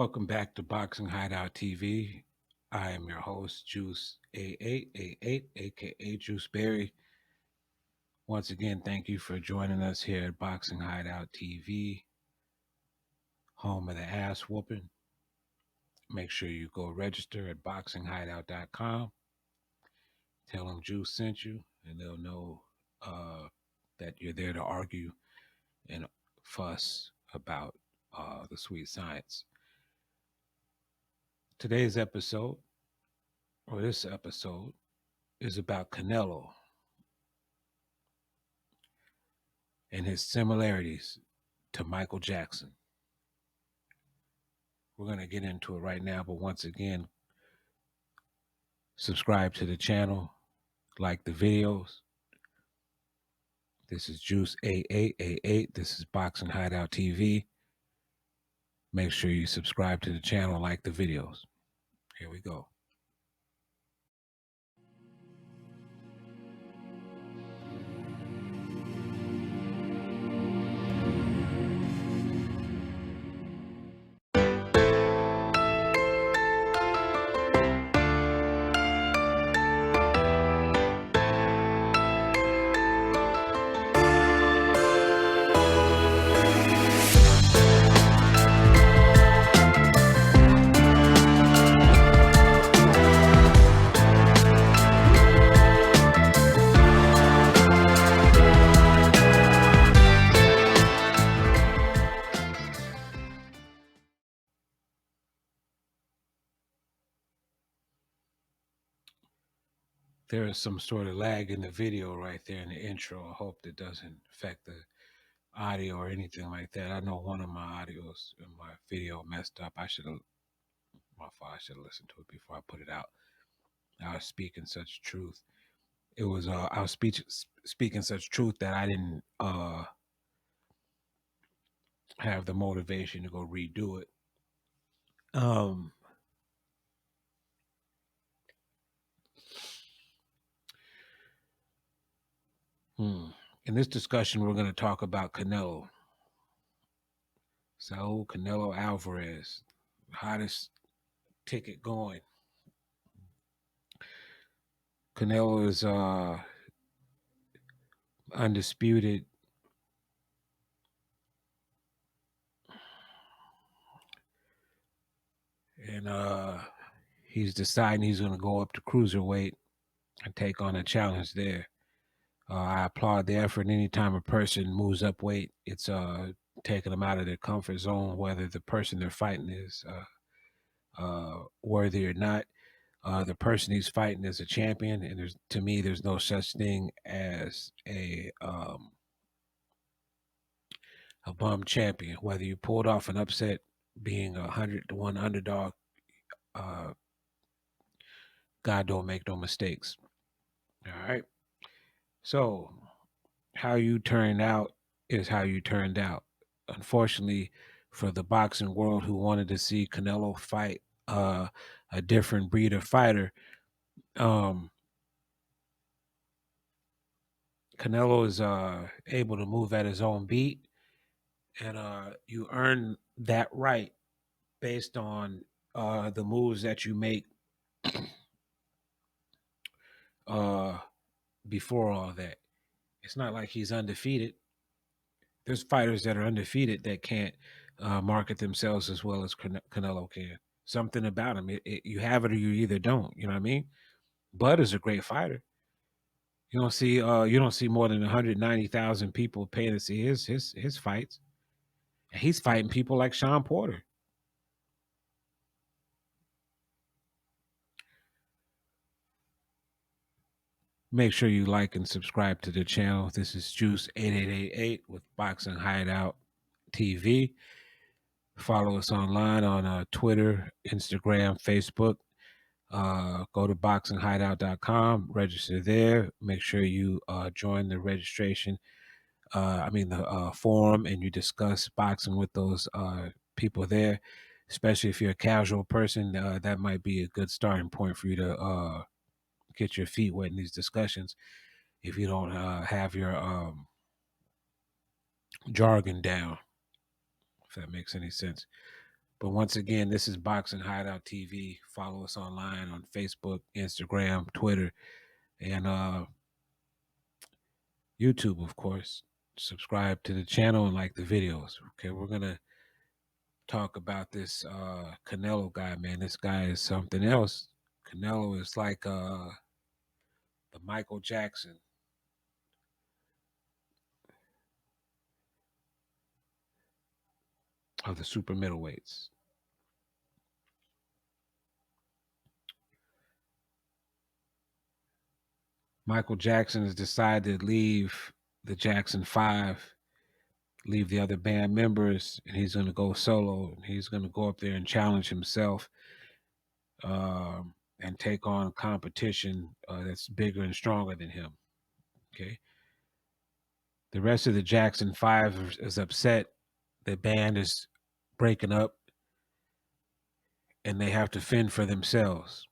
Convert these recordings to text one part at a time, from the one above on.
Welcome back to Boxing Hideout TV. I am your host, Juice8888, aka Juice Berry. Once again, thank you for joining us here at Boxing Hideout TV, home of the ass whooping. Make sure you go register at boxinghideout.com. Tell them Juice sent you, and they'll know that you're there to argue and fuss about the sweet science. Today's episode, or this episode, is about Canelo and his similarities to Michael Jackson. We're going to get into it right now, but once again, subscribe to the channel, like the videos. This is Juice8888. This is Boxing Hideout TV. Make sure you subscribe to the channel, like the videos. Here we go. There is some sort of lag in the video right there in the intro. I hope that doesn't affect the audio or anything like that. I know one of my audios in my video messed up. I should have listened to it before I put it out. I was speaking such truth. I was speaking such truth that I didn't have the motivation to go redo it. In this discussion, we're going to talk about Canelo. Saul Canelo Alvarez, hottest ticket going. Canelo is undisputed. And he's deciding he's going to go up to cruiserweight and take on a challenge there. I applaud the effort. Anytime a person moves up weight, it's taking them out of their comfort zone, whether the person they're fighting is worthy or not. The person he's fighting is a champion, and to me, there's no such thing as a bum champion. Whether you pulled off an upset, being 100-1 underdog, God don't make no mistakes. All right. So how you turned out is how you turned out. Unfortunately, for the boxing world who wanted to see Canelo fight a different breed of fighter, Canelo is able to move at his own beat, and you earn that right based on the moves that you make before all that. It's not like he's undefeated. There's fighters that are undefeated that can't market themselves as well as Canelo can. Something about him, you have it or you either don't. You know what I mean? Bud is a great fighter. You don't see more than 190,000 people paying to see his fights. And he's fighting people like Sean Porter. Make sure you like and subscribe to the channel. This is Juice8888 with Boxing Hideout TV. Follow us online on Twitter, Instagram, Facebook. Go to boxinghideout.com, register there. Make sure you join the registration. The forum, and you discuss boxing with those people there. Especially if you're a casual person, that might be a good starting point for you to get your feet wet in these discussions. If you don't have your jargon down, if that makes any sense. But once again, this is Boxing Hideout TV. Follow us online on Facebook, Instagram, Twitter, and YouTube, of course. Subscribe to the channel and like the videos. Okay, we're gonna talk about this Canelo guy, man. This guy is something else. Canelo is like the Michael Jackson of the super middleweights. Michael Jackson has decided to leave the Jackson 5, leave the other band members, and he's going to go solo. He's going to go up there and challenge himself and take on competition that's bigger and stronger than him. Okay. The rest of the Jackson 5 is upset. The band is breaking up and they have to fend for themselves.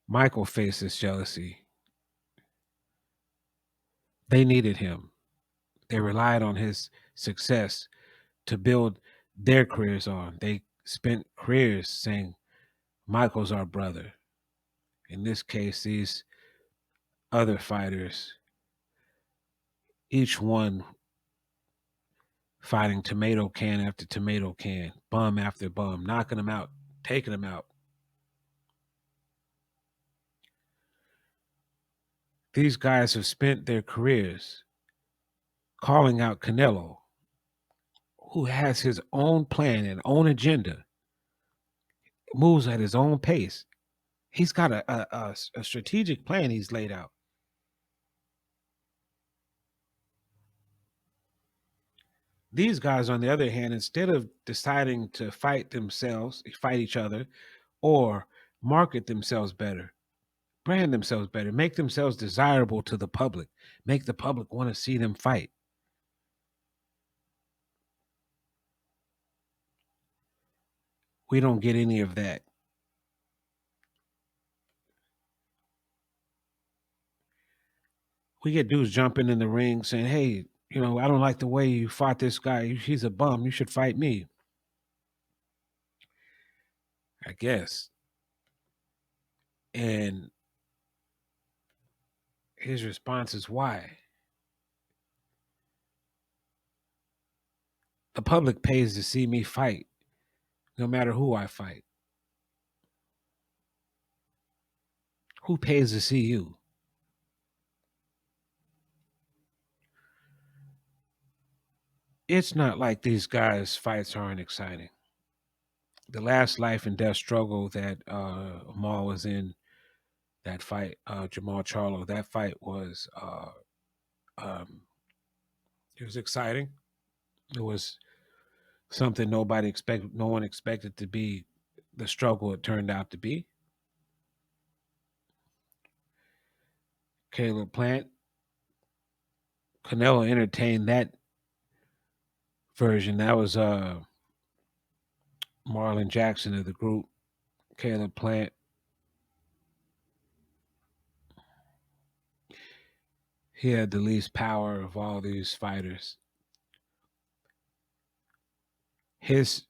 Michael faces jealousy. They needed him. They relied on his success to build their careers on. They spent careers saying, Michael's our brother. In this case, these other fighters, each one fighting tomato can after tomato can, bum after bum, knocking them out, taking them out. These guys have spent their careers calling out Canelo, who has his own plan and own agenda, moves at his own pace. He's got a strategic plan he's laid out. These guys, on the other hand, instead of deciding to fight themselves, fight each other, or market themselves better, brand themselves better, make themselves desirable to the public, make the public want to see them fight. We don't get any of that. We get dudes jumping in the ring saying, hey, I don't like the way you fought this guy. He's a bum. You should fight me. I guess. And his response is, why? The public pays to see me fight, no matter who I fight. Who pays to see you? It's not like these guys' fights aren't exciting. The last life and death struggle that Amal was in, that fight, Jamal Charlo, that fight was um, it was exciting. It was something no one expected to be the struggle it turned out to be. Caleb Plant, Canelo entertained that version. That was Marlon Jackson of the group. Caleb Plant. He had the least power of all these fighters. His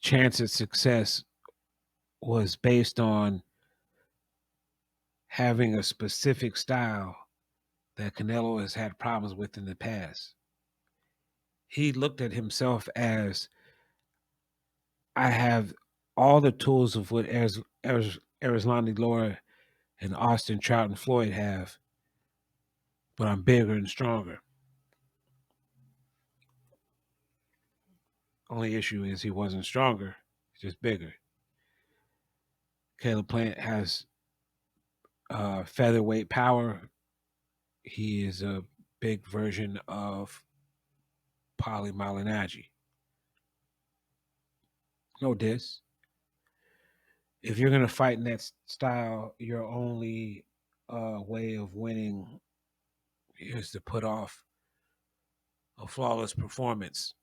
chance at success was based on having a specific style that Canelo has had problems with in the past. He looked at himself as, I have all the tools of what Erislandy Lara and Austin Trout and Floyd have, but I'm bigger and stronger. Only issue is he wasn't stronger, he's just bigger. Caleb Plant has featherweight power. He is a big version of Paulie Malignaggi. No diss. If you're going to fight in that style, your only way of winning is to put off a flawless performance.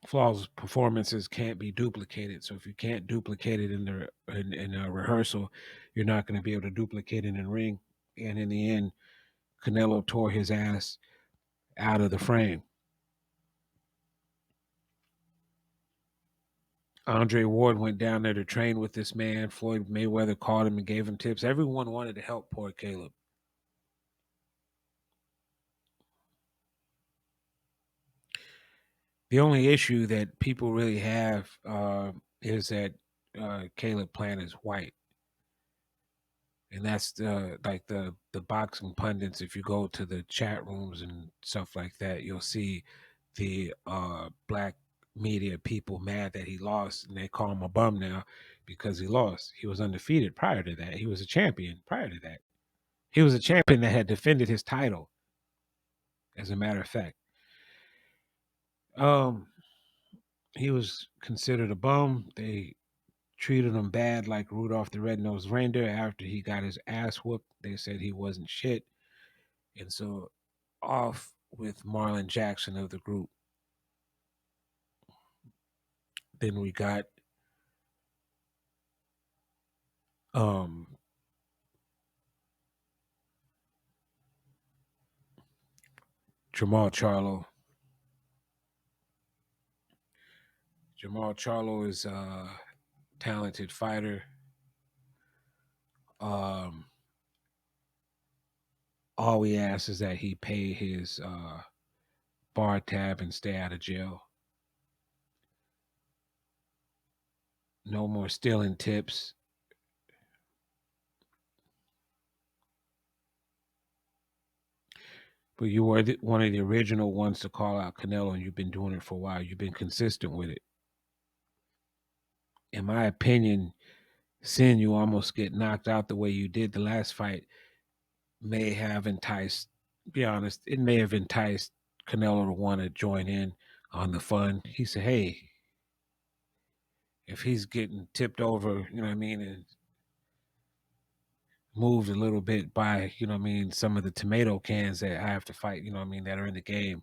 Flawless performances can't be duplicated. So if you can't duplicate it in a rehearsal, you're not going to be able to duplicate it in ring. And in the end, Canelo tore his ass out of the frame. Andre Ward went down there to train with this man. Floyd Mayweather called him and gave him tips. Everyone wanted to help poor Caleb. The only issue that people really have is that Caleb Plant is white, and that's like the boxing pundits. If you go to the chat rooms and stuff like that, you'll see the black media people mad that he lost, and they call him a bum now because he lost. He was undefeated prior to that. He was a champion prior to that. He was a champion that had defended his title. As a matter of fact, um, he was considered a bum. They treated him bad like Rudolph the Red-Nosed Reindeer after he got his ass whooped. They said he wasn't shit. And so off with Marlon Jackson of the group. Then we got um Jamal Charlo. Jamal Charlo is a talented fighter. Um all we ask is that he pay his bar tab and stay out of jail. No more stealing tips. But you were one of the original ones to call out Canelo, and you've been doing it for a while. You've been consistent with it. In my opinion, seeing you almost get knocked out the way you did the last fight may have enticed, be honest, it may have enticed Canelo to want to join in on the fun. He said, hey, if he's getting tipped over, you know what I mean, and moved a little bit by, you know what I mean, some of the tomato cans that I have to fight, you know what I mean, that are in the game,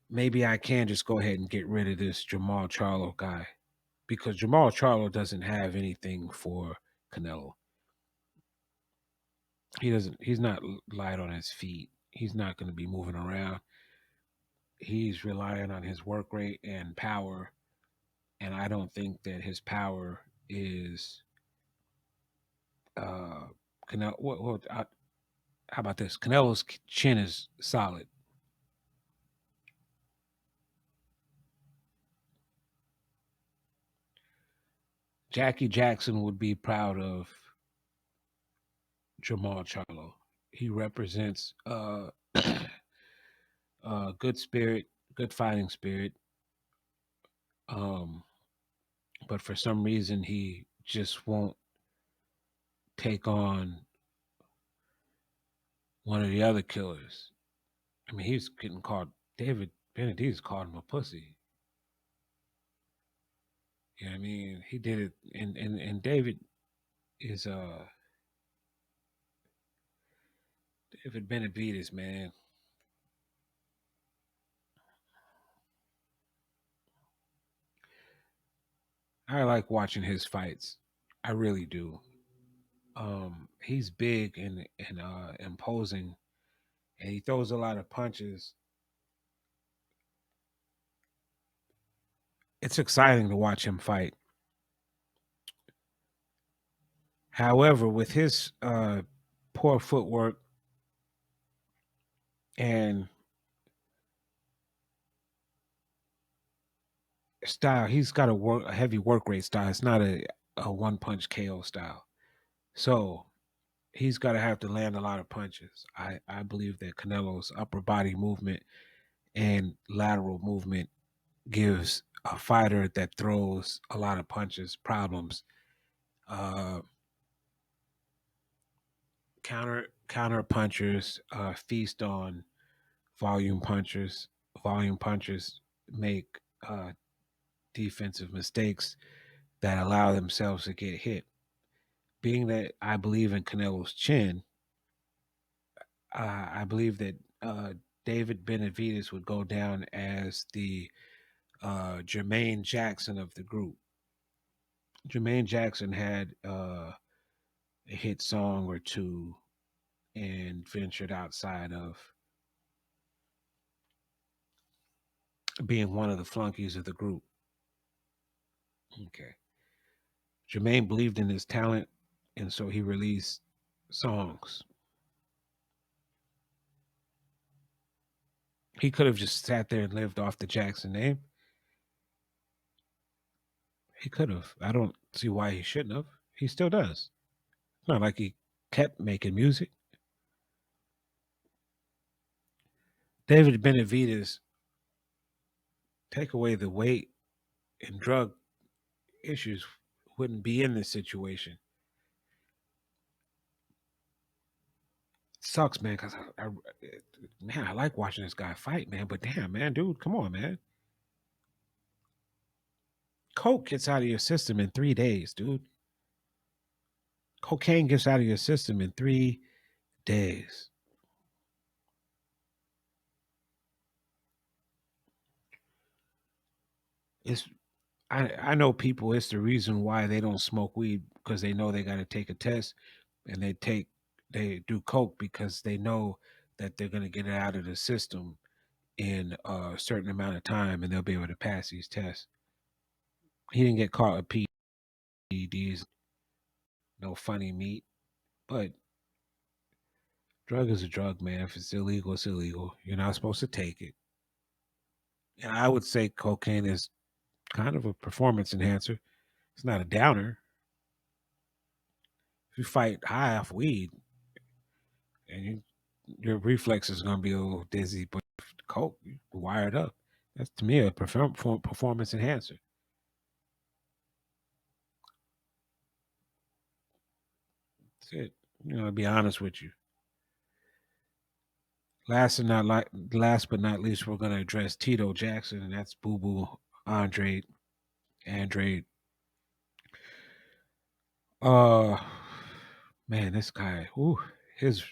maybe I can just go ahead and get rid of this Jamal Charlo guy because Jamal Charlo doesn't have anything for Canelo. He's not light on his feet. He's not going to be moving around. He's relying on his work rate and power, and I don't think that his power is uh Canelo. How about this? Canelo's chin is solid. Jackie Jackson would be proud of Jamal Charlo. He represents good spirit, good fighting spirit. Um, but for some reason, he just won't take on one of the other killers. I mean, he's getting called David Benavidez called him a pussy. You know what I mean? He did it, and David is David Benavidez, man. I like watching his fights. I really do. He's big and imposing, and he throws a lot of punches. It's exciting to watch him fight. However, with his poor footwork and style, he's got a heavy work rate style. It's not a one punch KO style. So he's got to have to land a lot of punches. I believe that Canelo's upper body movement and lateral movement gives a fighter that throws a lot of punches problems. Uh, counter punchers feast on volume punchers. Volume punchers make defensive mistakes that allow themselves to get hit. Being that I believe in Canelo's chin, I believe that David Benavidez would go down as the Jermaine Jackson of the group. Jermaine Jackson had a hit song or two and ventured outside of being one of the flunkies of the group. Okay. Jermaine believed in his talent, and so he released songs. He could have just sat there and lived off the Jackson name. He could have. I don't see why he shouldn't have. He still does. It's not like he kept making music. David Benavides, take away the weight and drug issues, wouldn't be in this situation. It sucks, man, because man, I like watching this guy fight, man. But damn, man, dude, come on, man. Coke gets out of your system in 3 days, dude. Cocaine gets out of your system in 3 days. It's I know people. It's the reason why they don't smoke weed because they know they got to take a test, and they do coke because they know that they're going to get it out of the system in a certain amount of time, and they'll be able to pass these tests. He didn't get caught with PEDs, no funny meat, but drug is a drug, man. If it's illegal, it's illegal. You're not supposed to take it. And I would say cocaine is kind of a performance enhancer. It's not a downer. If you fight high off weed, and your reflexes are going to be a little dizzy, but coke, you wired up. That's to me a performance enhancer. That's it. To be honest with you. Last but not least, we're going to address Tito Jackson, and that's Boo Boo Andre Andre. Uh, man, this guy, ooh, his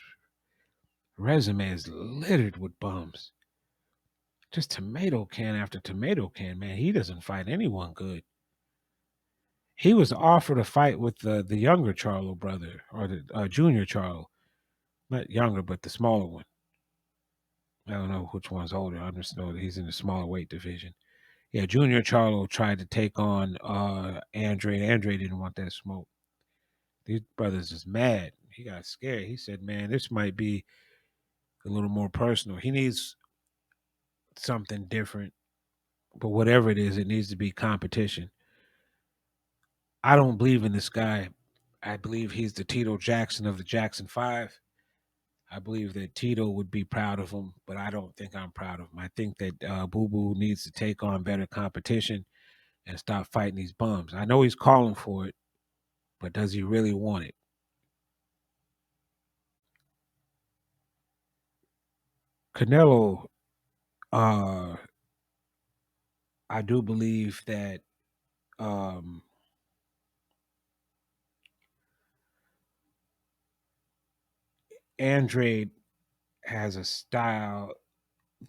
resume is littered with bums. Just tomato can after tomato can, man. He doesn't fight anyone good. He was offered a fight with the younger Charlo brother or the junior Charlo, not younger, but the smaller one. I don't know which one's older. I just know that he's in the smaller weight division. Yeah, Junior Charlo tried to take on Andre. Andre didn't want that smoke. These brothers is mad. He got scared. He said, "Man, this might be a little more personal. He needs something different, but whatever it is, it needs to be competition." I don't believe in this guy. I believe he's the Tito Jackson of the Jackson Five. I believe that Tito would be proud of him, but I don't think I'm proud of him. I think that Boo Boo needs to take on better competition and stop fighting these bums. I know he's calling for it, but does he really want it? Canelo, uh, I do believe that um, Andre has a style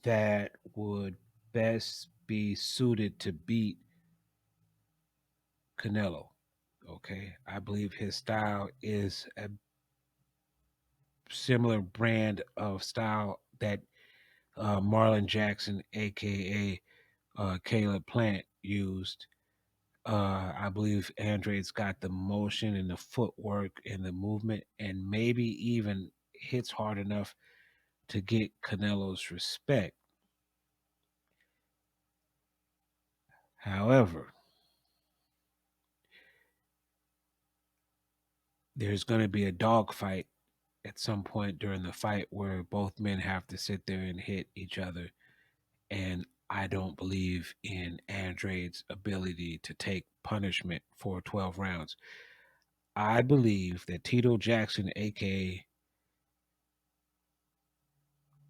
that would best be suited to beat Canelo. Okay, I believe his style is a similar brand of style that Marlon Jackson, aka Caleb Plant, used. I believe Andre's got the motion and the footwork and the movement, and maybe even hits hard enough to get Canelo's respect. However, there's going to be a dogfight at some point during the fight where both men have to sit there and hit each other. And I don't believe in Andre's ability to take punishment for 12 rounds. I believe that Tito Jackson, aka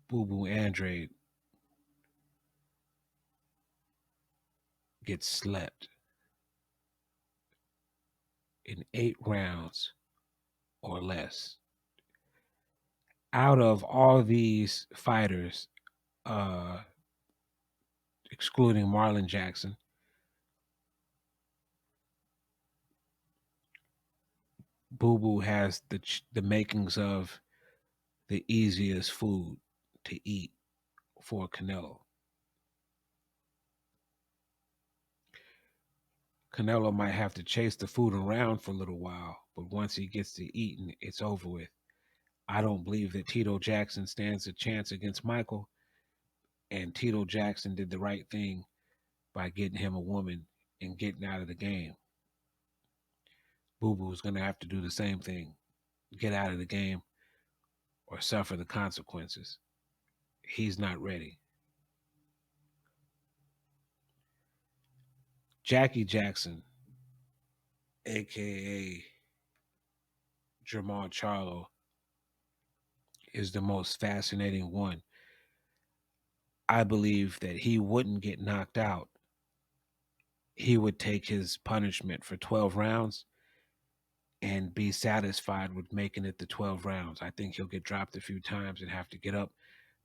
Boo Boo Andre, gets slept in 8 rounds or less. Out of all these fighters, uh, excluding Marlon Jackson, Boo Boo has the makings of the easiest food to eat for Canelo. Canelo might have to chase the food around for a little while, but once he gets to eating, it's over with. I don't believe that Tito Jackson stands a chance against Michael, and Tito Jackson did the right thing by getting him a woman and getting out of the game. Boo Boo's going to have to do the same thing, get out of the game or suffer the consequences. He's not ready. Jackie Jackson, aka Jamal Charlo, is the most fascinating one. I believe that he wouldn't get knocked out. He would take his punishment for 12 rounds and be satisfied with making it the 12 rounds. I think he'll get dropped a few times and have to get up,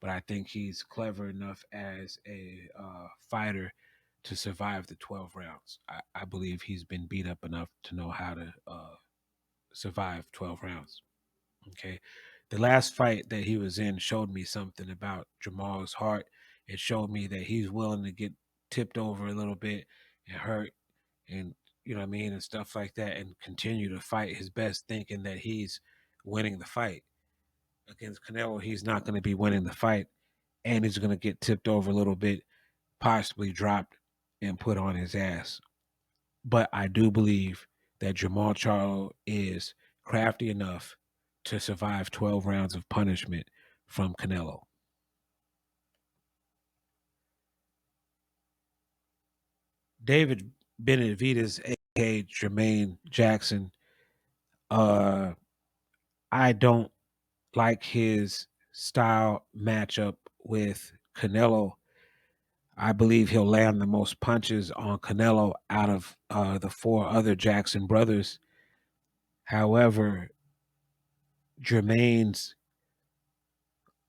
but I think he's clever enough as a fighter to survive the 12 rounds. I believe he's been beat up enough to know how to survive 12 rounds. Okay. The last fight that he was in showed me something about Jamal's heart. It showed me that he's willing to get tipped over a little bit and hurt and, you know what I mean, and stuff like that, and continue to fight his best, thinking that he's winning the fight. Against Canelo, he's not going to be winning the fight, and he's going to get tipped over a little bit, possibly dropped and put on his ass. But I do believe that Jamal Charlo is crafty enough to survive 12 rounds of punishment from Canelo. David Benavidez, aka Jermaine Jackson, uh, I don't like his style matchup with Canelo. I believe he'll land the most punches on Canelo out of the four other Jackson brothers. However, Jermaine's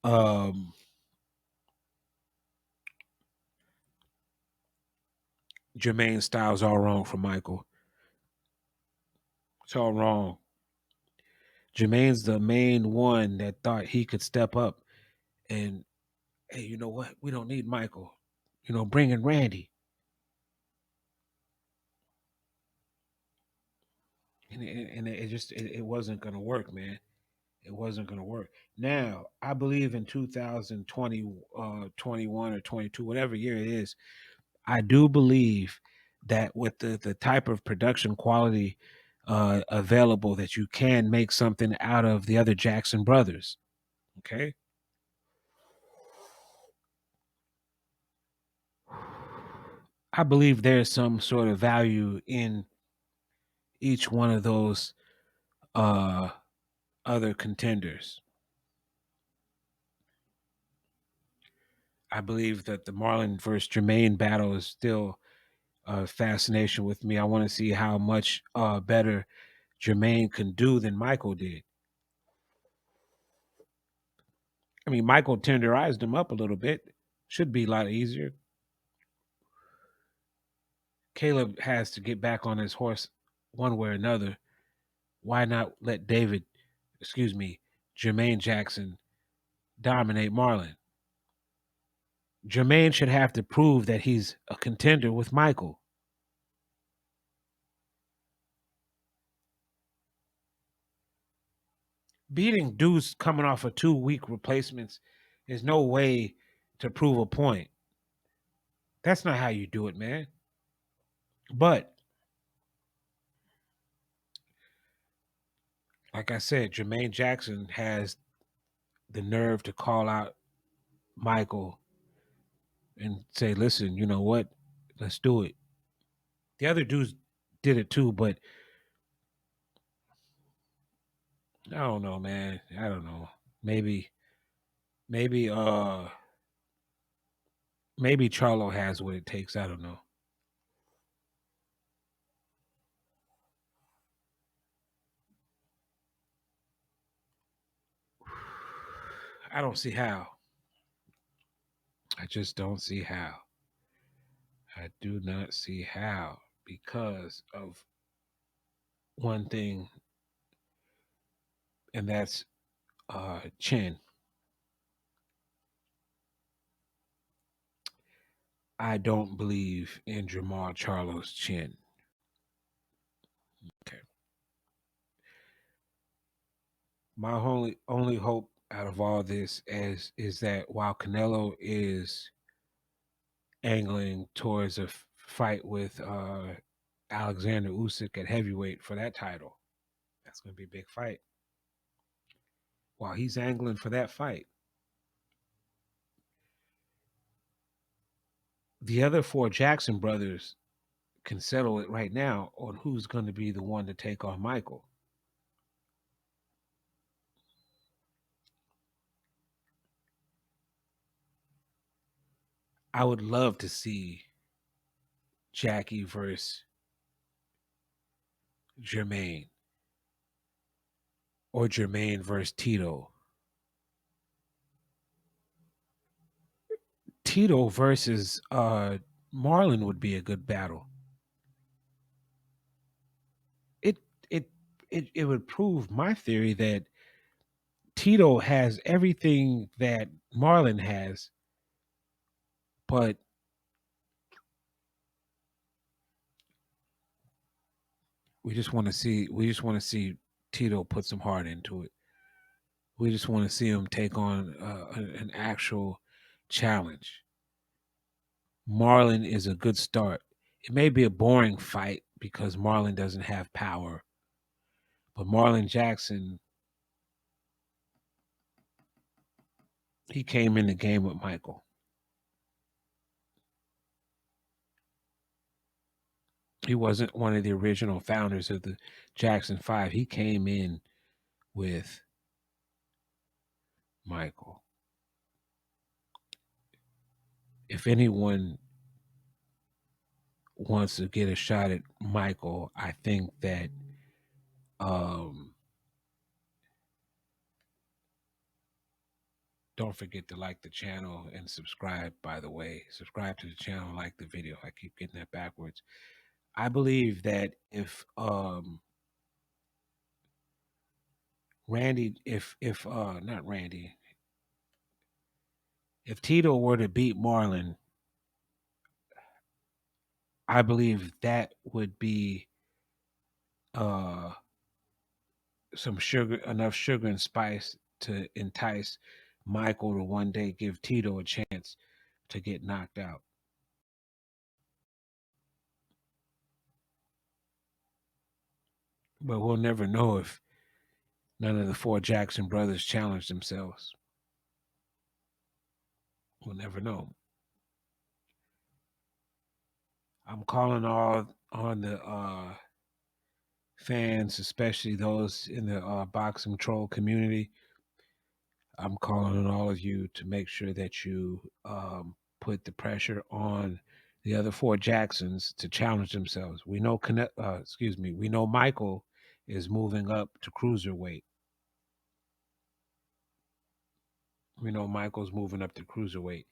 um, Jermaine's style's all wrong for Michael. It's all wrong. Jermaine's the main one that thought he could step up and, hey, you know what? We don't need Michael. You know, bring in Randy. And it just it wasn't gonna work, man. It wasn't going to work. Now, I believe in 2020, 21 or 22, whatever year it is, I do believe that with the type of production quality available, that you can make something out of the other Jackson brothers. Okay. I believe there's some sort of value in each one of those uh, other contenders. I believe that the Marlon versus Jermaine battle is still fascination with me. I want to see how much better Jermaine can do than Michael did. I mean, Michael tenderized him up a little bit. Should be a lot easier. Caleb has to get back on his horse one way or another. Why not let Jermaine Jackson dominate Marlon? Jermaine should have to prove that he's a contender with Michael. Beating dudes coming off of 2 week replacements is no way to prove a point. That's not how you do it, man. But like I said, Jermaine Jackson has the nerve to call out Michael and say, listen, you know what? Let's do it. The other dudes did it too, but I don't know, man. I don't know. Maybe, maybe, uh, maybe Charlo has what it takes. I don't know. I don't see how. I just don't see how. I do not see how because of one thing, and that's chin. I don't believe in Jamal Charlo's chin. Okay. My only hope out of all this is that while Canelo is angling towards a fight with Alexander Usyk at heavyweight for that title, that's going to be a big fight. While he's angling for that fight, the other four Jackson brothers can settle it right now on who's going to be the one to take on Michael. I would love to see Jackie versus Jermaine or Jermaine versus Tito. Tito versus Marlon would be a good battle. It it it would prove my theory that Tito has everything that Marlon has, but we just want to see Tito put some heart into it. We just want to see him take on an actual challenge. Marlon is a good start. It may be a boring fight because Marlon doesn't have power, but Marlon Jackson, he came in the game with Michael. He wasn't one of the original founders of the Jackson Five. He came in with Michael. If anyone wants to get a shot at Michael, I think that um, don't forget to like the channel and subscribe, by the way. Subscribe to the channel, like the video. I keep getting that backwards. I believe that if Randy, if not Randy, if Tito were to beat Marlon, I believe that would be uh some sugar, enough sugar and spice to entice Michael to one day give Tito a chance to get knocked out. But we'll never know if none of the four Jackson brothers challenge themselves. We'll never know. I'm calling all on the fans, especially those in the boxing troll community. I'm calling on all of you to make sure that you put the pressure on the other four Jacksons to challenge themselves. We know Michael is moving up to cruiserweight. We know Michael's moving up to cruiserweight.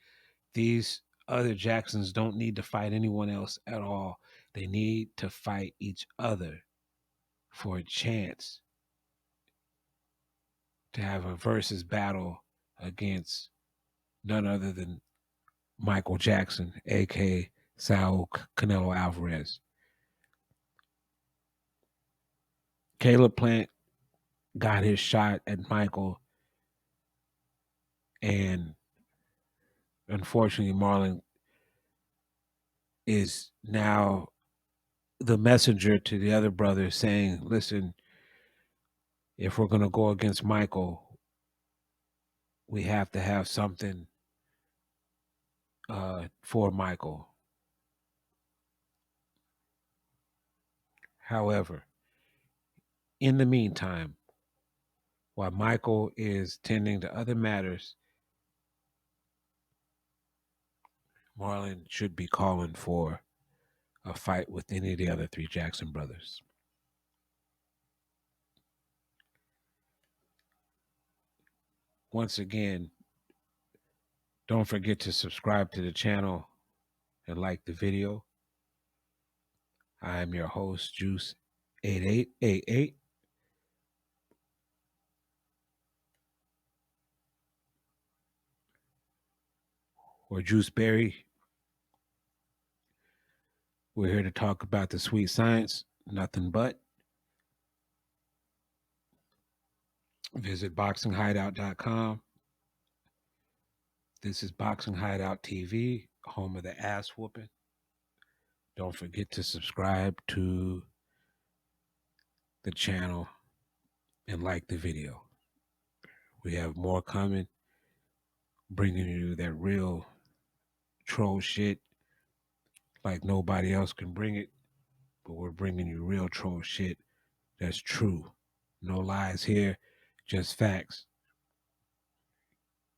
These other Jacksons don't need to fight anyone else at all. They need to fight each other for a chance to have a versus battle against none other than Michael Jackson, aka Saul Canelo Alvarez. Caleb Plant got his shot at Michael, and unfortunately, Marlon is now the messenger to the other brothers saying, listen, if we're going to go against Michael, we have to have something for Michael. However, in the meantime, while Michael is tending to other matters, Marlon should be calling for a fight with any of the other three Jackson brothers. Once again, don't forget to subscribe to the channel and like the video. I am your host, Juice8888, or Juice Berry. We're here to talk about the sweet science, nothing but. Visit boxinghideout.com. This is Boxing Hideout TV, home of the ass whooping. Don't forget to subscribe to the channel and like the video. We have more coming, bringing you that real troll shit like nobody else can bring it, but we're bringing you real troll shit that's true. No lies here, just facts.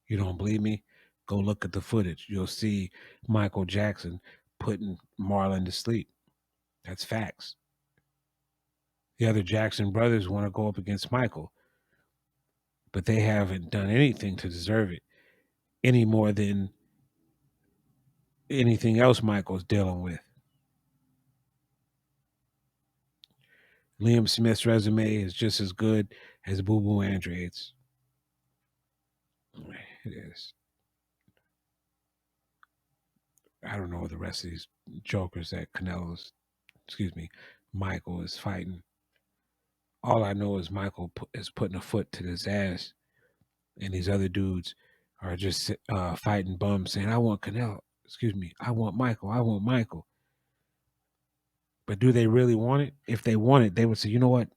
You don't believe me? Go look at the footage. You'll see Michael Jackson putting Marlon to sleep. That's facts. The other Jackson brothers want to go up against Michael, but they haven't done anything to deserve it any more than anything else Michael's dealing with. Liam Smith's resume is just as good as Boo Boo Andrade's. It is. I don't know the rest of these jokers that Michael is fighting. All I know is Michael is putting a foot to his ass, and these other dudes are just fighting bums saying, I want Canelo. I want Michael. I want Michael. But do they really want it? If they want it, they would say, you know what?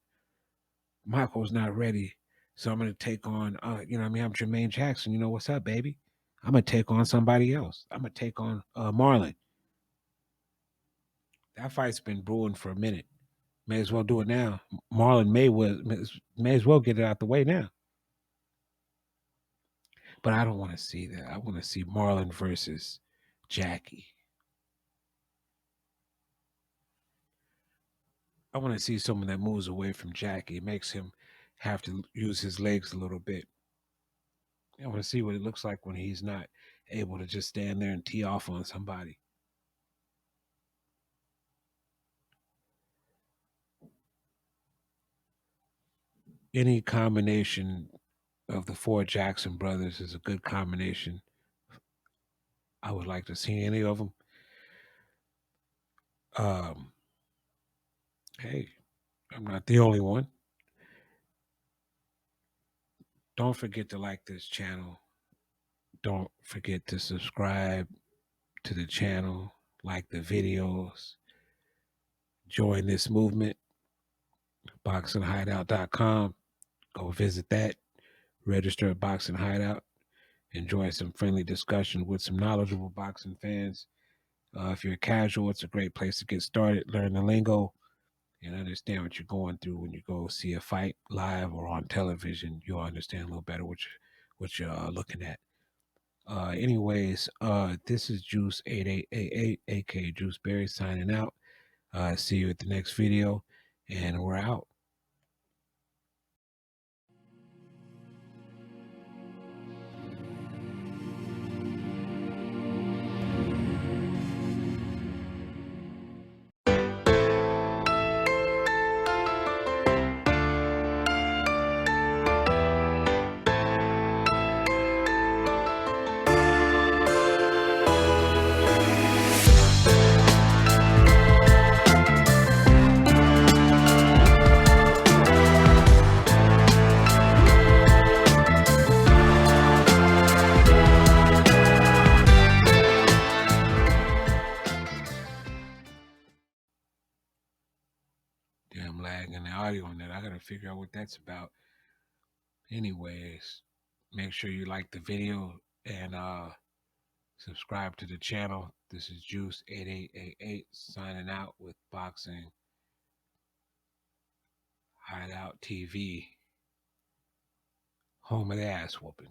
Michael's not ready. So I'm going to take on, I'm Jermaine Jackson. You know, what's up, baby? I'm going to take on somebody else. I'm going to take on Marlon. That fight's been brewing for a minute. May as well do it now. Marlon may as well get it out the way now. But I don't want to see that. I want to see Marlon versus Jackie. I want to see someone that moves away from Jackie. It makes him have to use his legs a little bit. I want to see what it looks like when he's not able to just stand there and tee off on somebody. Any combination of the four Jackson brothers is a good combination. I would like to see any of them. Hey, I'm not the only one. Don't forget to like this channel. Don't forget to subscribe to the channel, like the videos, join this movement. BoxingHideout.com. Go visit that. Register at Boxing Hideout. Enjoy some friendly discussion with some knowledgeable boxing fans. If you're casual, it's a great place to get started. Learn the lingo and understand what you're going through when you go see a fight live or on television. You'll understand a little better what you're looking at. Anyways, this is Juice 8888, aka Juice Berry, signing out. See you at the next video, and we're out. Damn lag in the audio on that. I gotta figure out what that's about. Anyways, make sure you like the video and subscribe to the channel. This is Juice 8888 signing out with Boxing Hideout TV, home of the ass whooping.